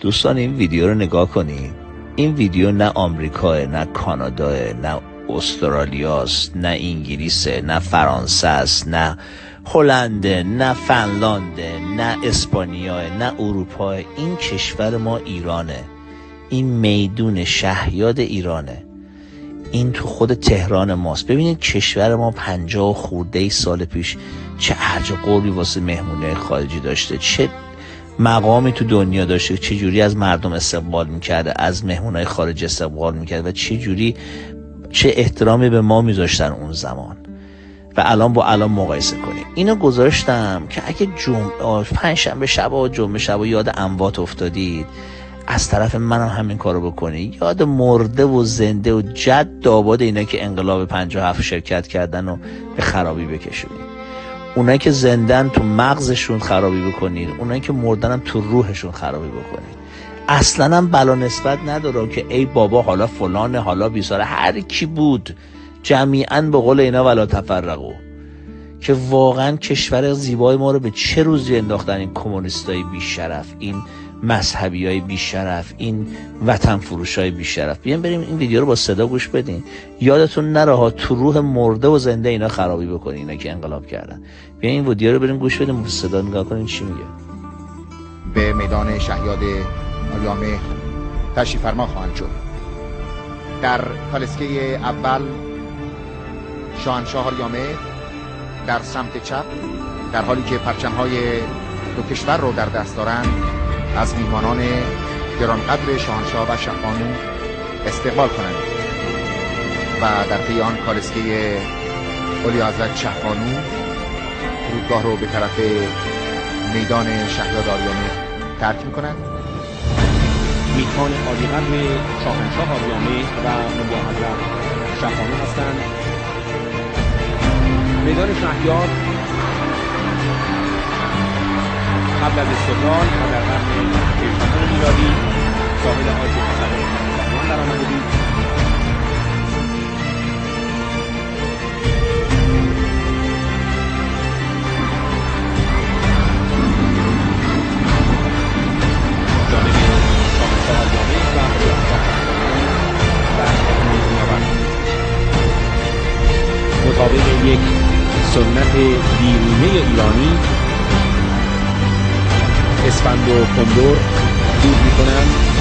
دوستان این ویدیو رو نگاه کنید. این ویدیو نه آمریکاه، نه کانادا، نه استرالیاست، نه انگلیسه، نه فرانسه است، نه هلند، نه فنلاند، نه اسپانیا، نه اروپا. این کشور ما ایرانه. این میدون شهیاد ایرانه. این تو خود تهران ماست. ببینید کشور ما 50 خورده سال پیش چه ارج قربی واسه مهمونه خارجی داشته، چه مقامی تو دنیا داشته، چه جوری از مردم استقبال میکرده، از مهمونای خارجی استقبال میکرده و چه احترامی به ما میذاشتن اون زمان و الان با الان مقایسه کنیم. اینو گذاشتم که اگه پنجشنبه شب و جمعه شب یاد اموات افتادید، از طرف منم همین کارو بکنید. یاد مرده و زنده و جد آباد اینا که انقلاب 57 شرکت کردن و به خرابی بکشونید. اونایی که زندن تو مغزشون خرابی بکنید، اونایی که مردنم تو روحشون خرابی بکنید. اصلا هم بلا نسبت نداره که ای بابا حالا فلان، حالا بیساره، هر کی بود جمیعاً به قول اینا ولا تفرقوا. که واقعا کشور زیبای ما رو به چه روزی انداختن این کمونیستای بیشرف، این مذهبیای بیشرف، این وطن فروشای بیشرف. بیاین بریم این ویدیو رو با صدا گوش بدین. یادتون نره ها تو روح مرده و زنده اینا خرابی بکنین، اینا که انقلاب کردن. بیاین این ویدیو رو بریم گوش بدیم و صدا نگاه کنین چی میگه. به میدان شهیاد آریامهر تشریف فرما خواهند شد. در کالسکه اول شاهنشاه آریامهر در سمت چپ، در حالی که پرچم‌های دو کشور رو در دست دارند، از میهمانان گرانقدر شاهنشاه و شاهبانو استقبال کنند و در پی آن کالسکه اولیاحضرت شاهبانو فرودگاه رو به طرف میدان شهیاد آریامهر ترک می‌کنند. میهمان عالیقدر شاهنشاه آریامهر و اولیاحضرت شاهبانو هستند. میدان شهیاد قبل از استقلال و در قرن 18 میلادی ساحل حاج حسن صفوان در آمده بود. جانب شاهنشاه آریامهر و اولیاحضرت در می‌آورد. مطابق یک سنت دیرینه ایرانی اسفند و کندر دود می‌کنند